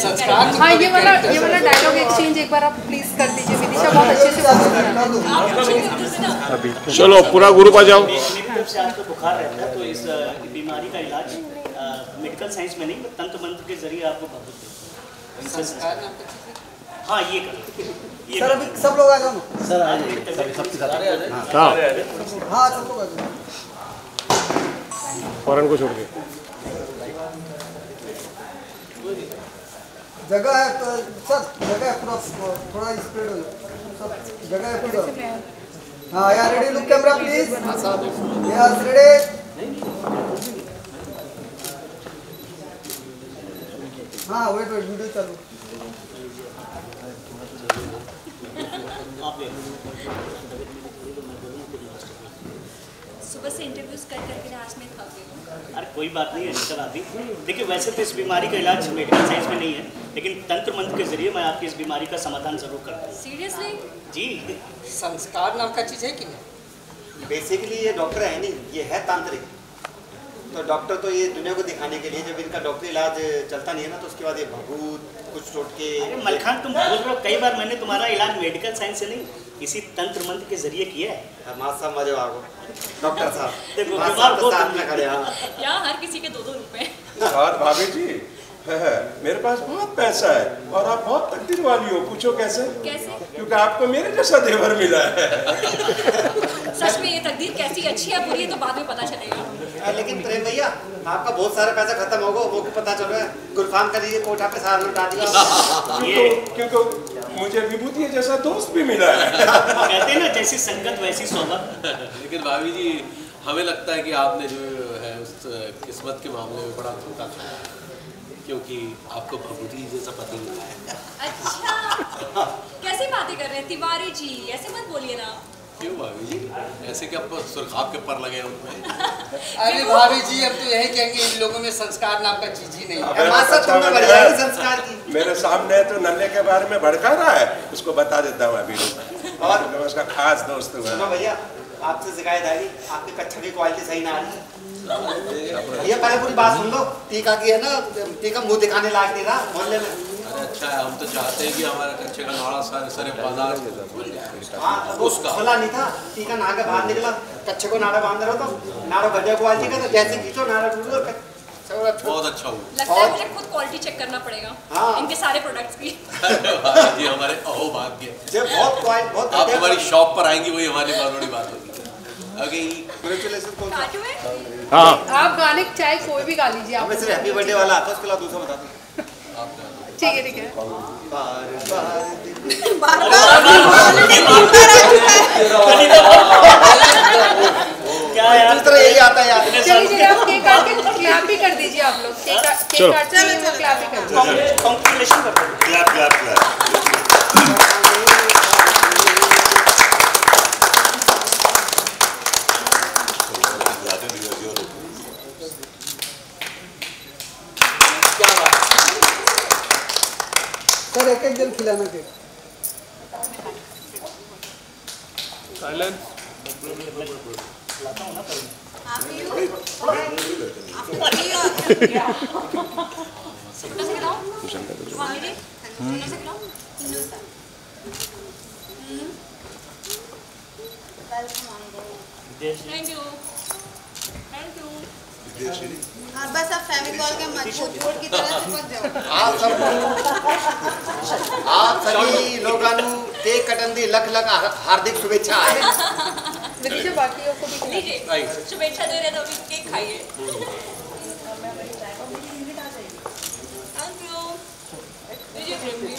संस्कार। हाँ, ये वाला डायलॉग एक्सचेंज एक बार आप प्लीज कर दीजिए। विदिशा बहुत अच्छे से अभी चलो पूरा ग्रुप आ जाओ। मेरी तरफ से आपको बुखार रहता है तो इस बीमारी का इलाज मेडिकल साइंस में नहीं, तंत्र मंत्र के जरिए आपको संस्कार। हाँ ये कर सर अभी सब लोग आ जाओ। सर आ जाइए, सबके साथ। हाँ हाँ सब लोग आ जाओ। फौरन को छोड़ के जगह है तो सर, जगह है पूरा, थोड़ा स्प्रेड हो जाए सब, जगह है पूरा। हाँ यार, ready, look camera please. Yes ready. हाँ वेट वीडियो चालू। सुबह से इंटरव्यूज कर करके आज मैं थक गई हूँ। अरे कोई बात नहीं है सर आदि। देखिए वैसे तो इस बीमारी का इलाज मेडिकल साइंस में नहीं है, लेकिन तंत्र मंत्र के जरिए मैं आपकी इस बीमारी का समाधान जरूर करता हूँ। सीरियसली? जी। संस्कार नाम का चीज है कि नहीं? बेसिकली ये डॉक्टर है नहीं, ये है तांत्रिक। तो डॉक्टर तो ये दुनिया को दिखाने के लिए, जब इनका डॉक्टरी इलाज चलता नहीं है ना, तो उसके बाद ये भभूत कुछ टोटके। अरे मलखान तुम भूल रहे हो, कई बार मैंने तुम्हारा इलाज मेडिकल साइंस से नहीं इसी तंत्र मंत्र के जरिए किया है। मासा मजे आगो डॉक्टर साहब देखो यहाँ हर किसी के दो दो रुपए। और भाभी जी मेरे पास बहुत पैसा है और आप बहुत तकदीर वाली हो। पूछो कैसे? कैसे? क्योंकि आपको मेरे जैसा देवर मिला है। सच में ये तकदीर कैसी अच्छी है बुरी है तो बाद में पता चलेगा। लेकिन प्रेम भैया आपका बहुत सारा पैसा खत्म होगा, वो पता चल रहा है। गुरफाम कर लीजिए, कोठा पे सारा लुटा दिया। क्योंकि मुझे विभूति जैसा दोस्त भी मिला है। कहते हैं ना जैसी संगत वैसी सोबत। लेकिन भाभी जी हमें लगता है कि आपने जो है उस किस्मत के मामले में बड़ा धोखा खाया है, क्योंकि आपको भभूति जैसा पति मिला है। अच्छा कैसी बातें कर रहे हैं तिवारी जी, ऐसे मत बोलिए ना। क्यों भाभी जी, ऐसे क्या सुरखाब के पर लगे उनमें? अरे भाभी जी अब तो यही कहेंगे इन लोगों में संस्कार नाम का चीज ही नहीं है। संस्कार की मेरे सामने तो नल्ले के बारे में भड़का रहा है, उसको बता देता हूँ अभी। और उसका खास दोस्त हुआ भैया, आपसे शिकायत आ रही, आपकी कच्छा की क्वालिटी सही ना आ रही। ये पहले पूरी बात सुन लो। टीका की है ना, टीका मुंह दिखाने लायक नहीं रहा मोहल्ले में। अच्छा है, हम तो चाहते हैं कि हमारा कच्चे का नाड़ा सरे बाजार उसका खुला नहीं था, टीका नहा के बाहर निकला, कच्चे को नाड़ा बांध रहा तो नाड़ा बढ़िया क्वालिटी का, तो जैसे खींचो नाड़ा टूट गया। बहुत अच्छा हुआ। लगता है मुझे खुद क्वालिटी चेक करना पड़ेगा। हाँ। इनके सारे प्रोडक्ट्स की। जी हमारे अहोभाग्य। बहुत आप हमारी शॉप पर आएंगी वही हमारी बहुत बड़ी बात होगी। हाँ आप गाने चाहे कोई भी गा लीजिए। आप सिर्फ हैप्पी बर्थडे वाला आता है, उसके अलावा दूसरा बता दो। ठीक है ठीक है। क्या यार दूसरा यही आता है यार। चलिए आप केक काट के क्लैप भी कर दीजिए। आप लोग केक काट के क्लैप भी कर दीजिए। कॉन्ग्रेचुलेशन कर दो। Clap clap clap. सर एक एक जन खिलाना cake. Silence. Thank you thank you. हाँ बस आप फेविकॉल के मजबूत बोर्ड की तरह चिपक जाओ। आप सभी लोगों को केक कटन दी लख लख हार्दिक शुभेच्छा है। विदिशा बाकियों को भी लीजिए शुभेच्छा दे रहे तो अभी केक खाइए। Thank you. लीजिए प्रेम जी।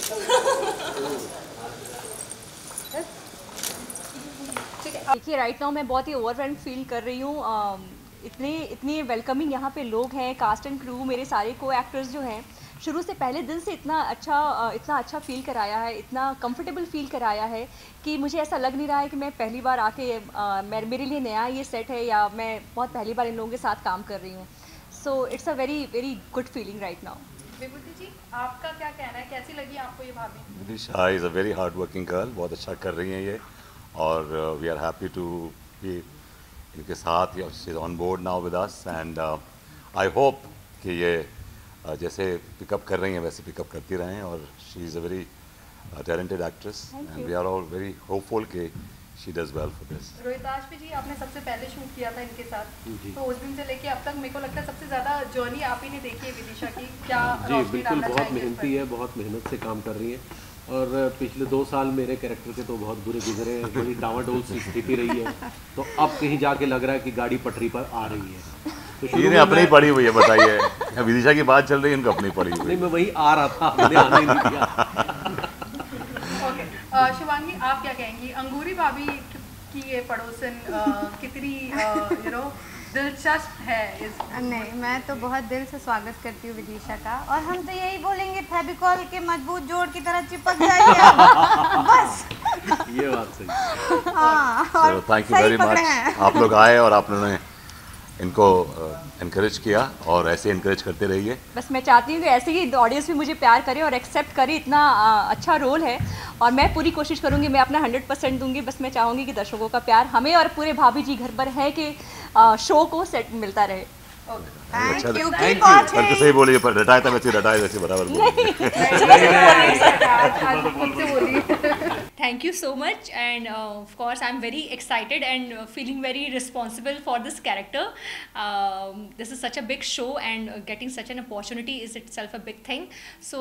देखिए राइट नाउ मैं बहुत ही ओवरवेल्म फील कर रही हूँ। इतने वेलकमिंग यहाँ पे लोग हैं, कास्ट एंड क्रू, मेरे सारे को एक्टर्स जो हैं शुरू से पहले दिन से इतना अच्छा फील कराया है, इतना कंफर्टेबल फील कराया है कि मुझे ऐसा लग नहीं रहा है कि मैं पहली बार आके मेरे लिए नया ये सेट है या मैं बहुत पहली बार इन लोगों के साथ काम कर रही हूँ। So it's a very very good feeling right now. Vibhuti ji आपका क्या कहना है, कैसी लगी आपको ये भाभी? Vidisha is a very hard working girl, बहुत अच्छा कर रही हैं ये और we are happy to be इनके साथ। She is on board now with us and I hope कि ये जैसे पिकअप कर रही हैं वैसे पिकअप करती रहें और she is a very talented actress and we are all very hopeful कि she does well for this. Rohitash ji आपने सबसे पहले शूट किया था इनके साथ, तो उस दिन से लेके अब तक मेरे को लगता है सबसे ज़्यादा जर्नी आप ही ने देखी है विदिशा की, क्या जी बिल्कुल, बहुत मेहनती है, बहुत मेहनत से काम कर रही है और पिछले 2 साल मेरे कैरेक्टर के तो बहुत बुरे गुजरे हैं, बड़ी डावाडोल सी स्थिति रही है, तो अब कहीं जाके लग रहा है कि गाड़ी पटरी पर आ रही है। तो ये अपनी पड़ी हुई है, बताइए विदिशा की बात चल रही है, इनको अपनी पड़ी हुई। नहीं, मैं वही आ रहा था, मैंने आने नहीं दिया। शिवांगी आप क्या कहेंगी, अंगूरी भाभी की ये पड़ोसन कितनी दिलचस्प है नहीं, मैं तो बहुत दिल से स्वागत करती हूँ विदिशा का, और हम तो यही बोलेंगे फेविकॉल के मजबूत जोड़ की तरह चिपक जाइए बस। ये बात सही। हाँ, थैंक यू वेरी मच, आप लोग आए और आप लोगों ने इनको इनकरेज किया और ऐसे इनकरेज करते रहिए। बस मैं चाहती हूँ कि ऐसे ही ऑडियंस भी मुझे प्यार करे और एक्सेप्ट करे, इतना अच्छा रोल है और मैं पूरी कोशिश करूँगी, मैं अपना 100% दूंगी। बस मैं चाहूँगी कि दर्शकों का प्यार हमें और पूरे भाभी जी घर पर है कि शो को सेट मिलता रहे। अच्छा, तो सही बोलिए, पर रटाए था वैसे बराबर Thank you so much, and of course I'm very excited and feeling very responsible for this character. This is such a big show and getting such an opportunity is itself a big thing. So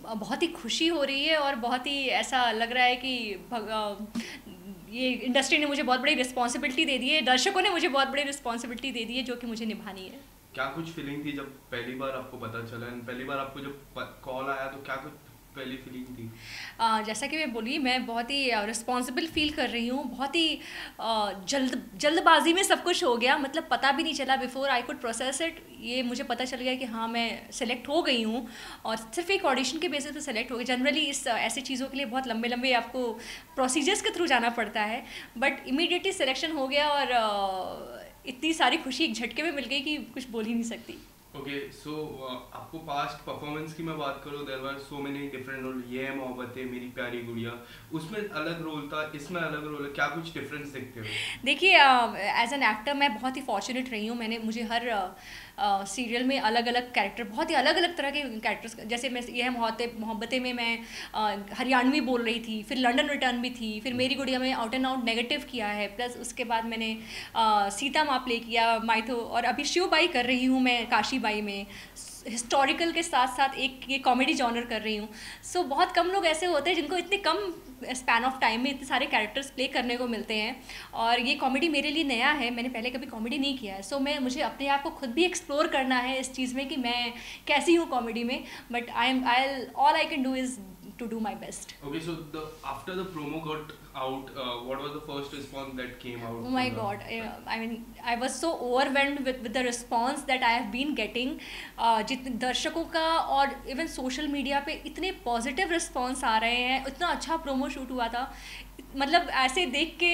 बहुत ही खुशी हो रही है और बहुत ही ऐसा लग रहा है कि ये इंडस्ट्री ने मुझे बहुत बड़ी रिस्पॉन्सिबिलिटी दे दी है, दर्शकों ने मुझे बहुत बड़ी रिस्पॉन्सिबिलिटी दे दी है जो कि मुझे निभानी है। क्या कुछ फीलिंग थी जब पहली बार आपको पता चला, पहली बार आपको जब कॉल आया तो क्या कुछ पहली फीलिंग थी? जैसा कि मैं बोली, मैं बहुत ही रिस्पॉन्सिबल फील कर रही हूँ, बहुत ही जल्दबाजी में सब कुछ हो गया, मतलब पता भी नहीं चला, before I could process it ये मुझे पता चल गया कि हाँ मैं सेलेक्ट हो गई हूँ और सिर्फ एक ऑडिशन के बेसिस पे सेलेक्ट हो गई। जनरली इस ऐसी चीज़ों के लिए बहुत लंबे लंबे आपको प्रोसीजर्स के थ्रू जाना पड़ता है, बट इमीडिएटली सिलेक्शन हो गया और इतनी सारी खुशी एक झटके में मिल गई कि कुछ बोल ही नहीं सकती। ओके, सो आपको पास्ट परफॉर्मेंस की मैं बात करूँ, there were so many different role, Yeh Hai Mohabbatein, मेरी प्यारी गुड़िया, उसमें अलग रोल था, इसमें अलग रोल है, क्या कुछ डिफरेंस देखते हो? देखिए, एज एन एक्टर मैं बहुत ही फॉर्चुनेट रही हूँ, मुझे हर सीरियल में अलग अलग कैरेक्टर, बहुत ही अलग अलग तरह के कैरेक्टर्स, जैसे मैं ये है मोहब्बतें में मैं हरियाणवी बोल रही थी, फिर लंदन रिटर्न भी थी, फिर मेरी गुड़िया में आउट एंड आउट नेगेटिव किया है, प्लस उसके बाद मैंने सीता माँ प्ले किया माइथो, और अभी शिवबाई कर रही हूँ मैं काशीबाई में, हिस्टोरिकल के साथ साथ एक ये कॉमेडी जॉनर कर रही हूँ। सो बहुत कम लोग ऐसे होते हैं जिनको इतने कम स्पैन ऑफ टाइम में इतने सारे कैरेक्टर्स प्ले करने को मिलते हैं, और ये कॉमेडी मेरे लिए नया है, मैंने पहले कभी कॉमेडी नहीं किया है। सो मुझे अपने आप को खुद भी एक्सप्लोर करना है इस चीज़ में कि मैं कैसी हूँ कॉमेडी में, but all I can do is to do my best. Okay, so after the promo got out, what was the first response that came out? Oh my God, I mean, I was so overwhelmed with the response that I have been getting. जितने दर्शकों का और even social media पे इतने positive response आ रहे हैं, इतना अच्छा प्रोमो शूट हुआ था, मतलब ऐसे देख के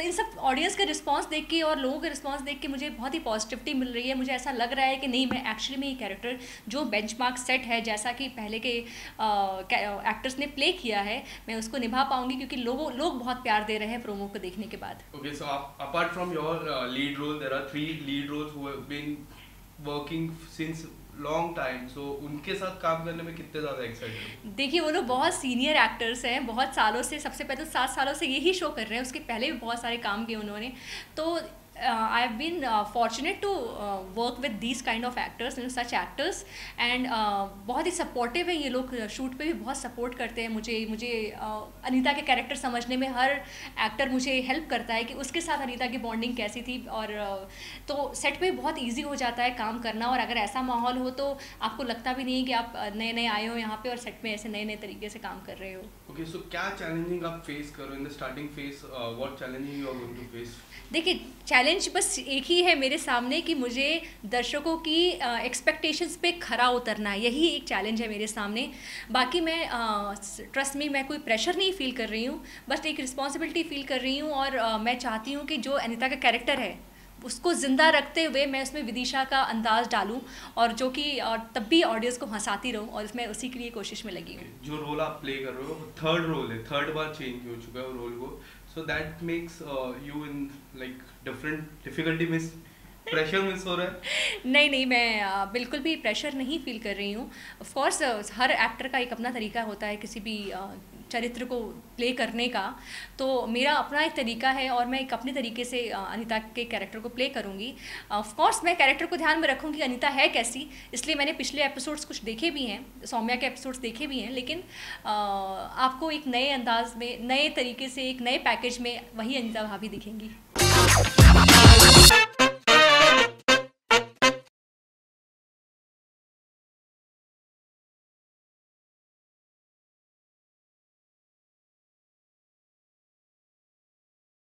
इन सब ऑडियंस के रिस्पांस देख के और लोगों के रिस्पांस देख के मुझे बहुत ही पॉजिटिविटी मिल रही है। मुझे ऐसा लग रहा है कि नहीं, मैं एक्चुअली में ये कैरेक्टर जो बेंचमार्क सेट है, जैसा कि पहले के एक्टर्स ने प्ले किया है, मैं उसको निभा पाऊंगी, क्योंकि लोग बहुत प्यार दे रहे हैं प्रोमो को देखने के बाद। Okay, so apart from your lead role, there are 3 lead roles who have been working since long time, so उनके साथ काम करने में कितने ज़्यादा एक्साइटेड? देखिए, वो लोग बहुत सीनियर एक्टर्स हैं, बहुत सालों से, सबसे पहले तो 7 सालों से यही शो कर रहे हैं, उसके पहले भी बहुत सारे काम किए उन्होंने, तो I have been fortunate to work with these kind of actors, such actors, and बहुत ही सपोर्टिव है ये लोग, शूट पे भी बहुत सपोर्ट करते हैं मुझे अनीता के कैरेक्टर समझने में हर एक्टर मुझे हेल्प करता है कि उसके साथ अनीता की बॉन्डिंग कैसी थी, और तो सेट पे बहुत इजी हो जाता है काम करना, और अगर ऐसा माहौल हो तो आपको लगता भी नहीं कि आप नए आए हो यहाँ पे और सेट में ऐसे नए तरीके से काम कर रहे हो। ओके, सो क्या चैलेंजिंग आप फेस करो in the starting phase, what challenging you are going to face? देखिए, चैलेंज बस एक ही है मेरे सामने कि मुझे दर्शकों की एक्सपेक्टेशंस पे खरा उतरना है, यही एक चैलेंज है मेरे सामने। बाकी मैं ट्रस्ट में मैं कोई प्रेशर नहीं फील कर रही हूँ, बस एक रिस्पॉन्सिबिलिटी फील कर रही हूँ, और मैं चाहती हूँ कि जो अनीता का कैरेक्टर है उसको ज़िंदा रखते हुए मैं उसमें विदिशा का अंदाज़ डालूं, और जो कि और तब भी ऑडियंस को हंसाती रहूं, और इसमें उसी के लिए कोशिश में लगी हूँ। जो रोल आप प्ले कर रहे हो वो 3rd रोल है, 3rd बार चेंज हो चुका है रोल को, so that makes you in like different difficulty में प्रेशर मिस हो रहा है? नहीं, मैं बिल्कुल भी प्रेशर नहीं फील कर रही हूँ। ऑफ कोर्स हर एक्टर का एक अपना तरीका होता है किसी भी चरित्र को प्ले करने का, तो मेरा अपना एक तरीका है और मैं एक अपने तरीके से अनीता के कैरेक्टर को प्ले करूँगी। ऑफ कोर्स मैं कैरेक्टर को ध्यान में रखूँगी अनीता है कैसी, इसलिए मैंने पिछले एपिसोड्स कुछ देखे भी हैं, सौम्या के एपिसोड्स देखे भी हैं, लेकिन आपको एक नए अंदाज में, नए तरीके से, एक नए पैकेज में वही अनीता भाभी दिखेंगी।